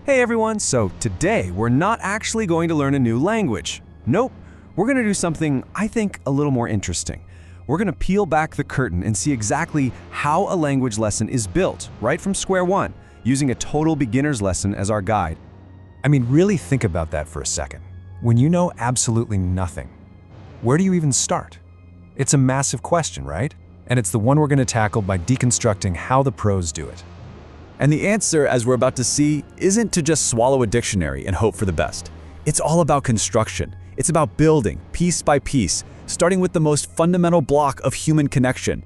Hey everyone, so today we're not actually going to learn a new language. Nope, we're going to do something I think a little more interesting. We're going to peel back the curtain and see exactly how a language lesson is built, right from square one, using a total beginner's lesson as our guide. I mean, really think about that for a second. When you know absolutely nothing, where do you even start? It's a massive question, right? And it's the one we're going to tackle by deconstructing how the pros do it. And the answer, as we're about to see, isn't to just swallow a dictionary and hope for the best. It's all about construction. It's about building, piece by piece, starting with the most fundamental block of human connection.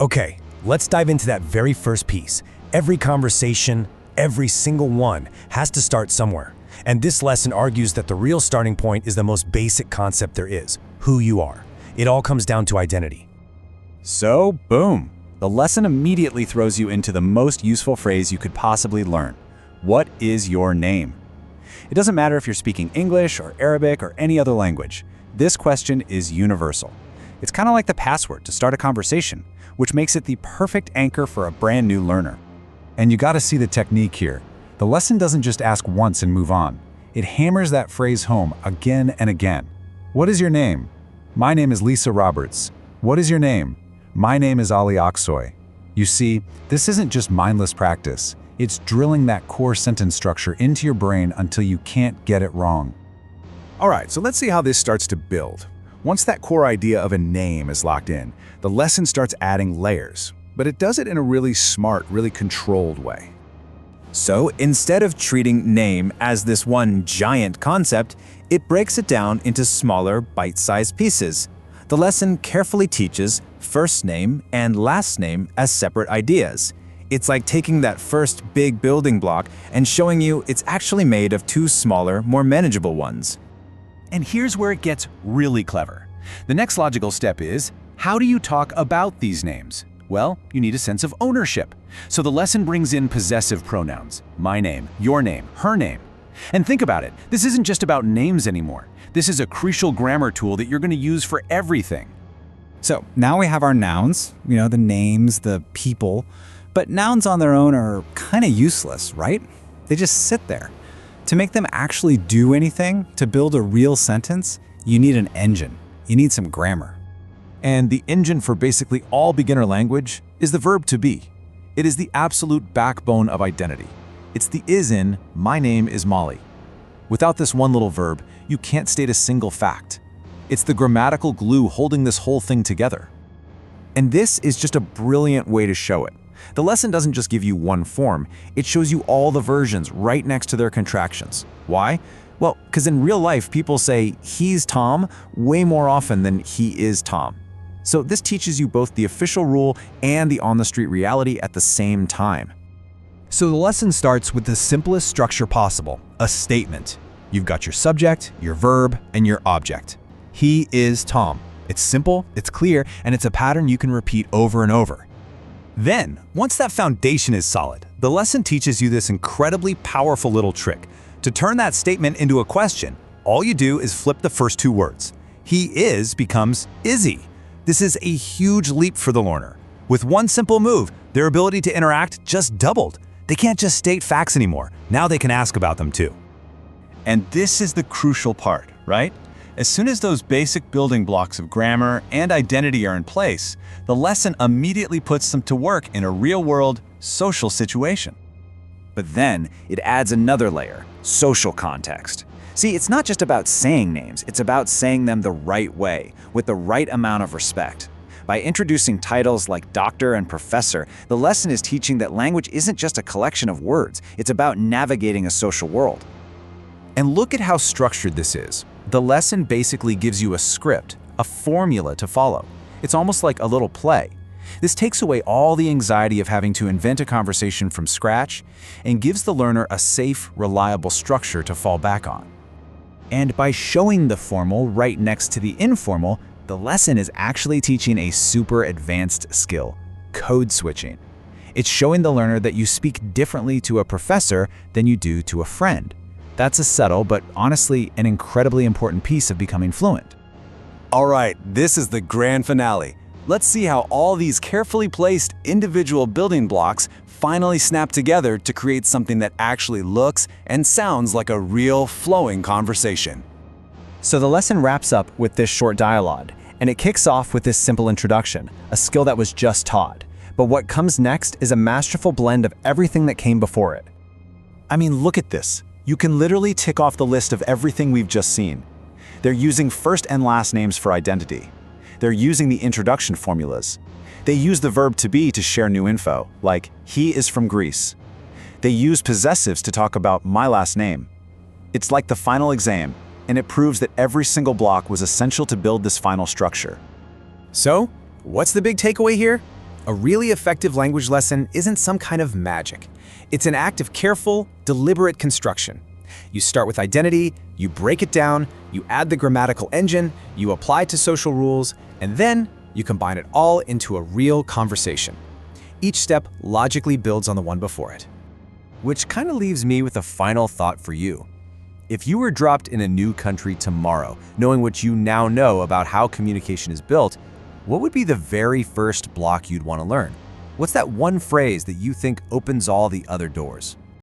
Okay, let's dive into that very first piece. Every conversation, every single one, has to start somewhere. And this lesson argues that the real starting point is the most basic concept there is, who you are. It all comes down to identity. So, boom. The lesson immediately throws you into the most useful phrase you could possibly learn. What is your name? It doesn't matter if you're speaking English or Arabic or any other language. This question is universal. It's kind of like the password to start a conversation, which makes it the perfect anchor for a brand new learner. And you gotta see the technique here. The lesson doesn't just ask once and move on. It hammers that phrase home again and again. What is your name? My name is Lisa Roberts. What is your name? My name is Ali Aksoy. You see, this isn't just mindless practice. It's drilling that core sentence structure into your brain until you can't get it wrong. All right, so let's see how this starts to build. Once that core idea of a name is locked in, the lesson starts adding layers, but it does it in a really smart, really controlled way. So instead of treating name as this one giant concept, it breaks it down into smaller, bite-sized pieces. The lesson carefully teaches first name and last name as separate ideas. It's like taking that first big building block and showing you it's actually made of two smaller, more manageable ones. And here's where it gets really clever. The next logical step is, how do you talk about these names? Well, you need a sense of ownership. So the lesson brings in possessive pronouns: my name, your name, her name. And think about it, this isn't just about names anymore. This is a crucial grammar tool that you're going to use for everything. So now we have our nouns, the names, the people, but nouns on their own are kind of useless, right? They just sit there. To make them actually do anything, to build a real sentence, you need an engine. You need some grammar. And the engine for basically all beginner language is the verb to be. It is the absolute backbone of identity. It's the is in, my name is Molly. Without this one little verb, you can't state a single fact. It's the grammatical glue holding this whole thing together. And this is just a brilliant way to show it. The lesson doesn't just give you one form, it shows you all the versions right next to their contractions. Why? Well, because in real life, people say he's Tom way more often than he is Tom. So this teaches you both the official rule and the on-the-street reality at the same time. So the lesson starts with the simplest structure possible, a statement. You've got your subject, your verb, and your object. He is Tom. It's simple, it's clear, and it's a pattern you can repeat over and over. Then, once that foundation is solid, the lesson teaches you this incredibly powerful little trick. To turn that statement into a question, all you do is flip the first two words. He is becomes is he. This is a huge leap for the learner. With one simple move, their ability to interact just doubled. They can't just state facts anymore. Now they can ask about them too. And this is the crucial part, right? As soon as those basic building blocks of grammar and identity are in place, the lesson immediately puts them to work in a real-world, social situation. But then it adds another layer, social context. See, it's not just about saying names, it's about saying them the right way, with the right amount of respect. By introducing titles like doctor and professor, the lesson is teaching that language isn't just a collection of words, it's about navigating a social world. And look at how structured this is. The lesson basically gives you a script, a formula to follow. It's almost like a little play. This takes away all the anxiety of having to invent a conversation from scratch and gives the learner a safe, reliable structure to fall back on. And by showing the formal right next to the informal, the lesson is actually teaching a super advanced skill, code switching. It's showing the learner that you speak differently to a professor than you do to a friend. That's a subtle, but honestly, an incredibly important piece of becoming fluent. All right, this is the grand finale. Let's see how all these carefully placed individual building blocks finally snap together to create something that actually looks and sounds like a real flowing conversation. So the lesson wraps up with this short dialogue, and it kicks off with this simple introduction, a skill that was just taught. But what comes next is a masterful blend of everything that came before it. I mean, look at this. You can literally tick off the list of everything we've just seen. They're using first and last names for identity. They're using the introduction formulas. They use the verb to be to share new info, like, he is from Greece. They use possessives to talk about my last name. It's like the final exam, and it proves that every single block was essential to build this final structure. So, what's the big takeaway here? A really effective language lesson isn't some kind of magic. It's an act of careful, deliberate construction. You start with identity, you break it down, you add the grammatical engine, you apply to social rules, and then you combine it all into a real conversation. Each step logically builds on the one before it. Which kind of leaves me with a final thought for you. If you were dropped in a new country tomorrow, knowing what you now know about how communication is built, what would be the very first block you'd want to learn? What's that one phrase that you think opens all the other doors?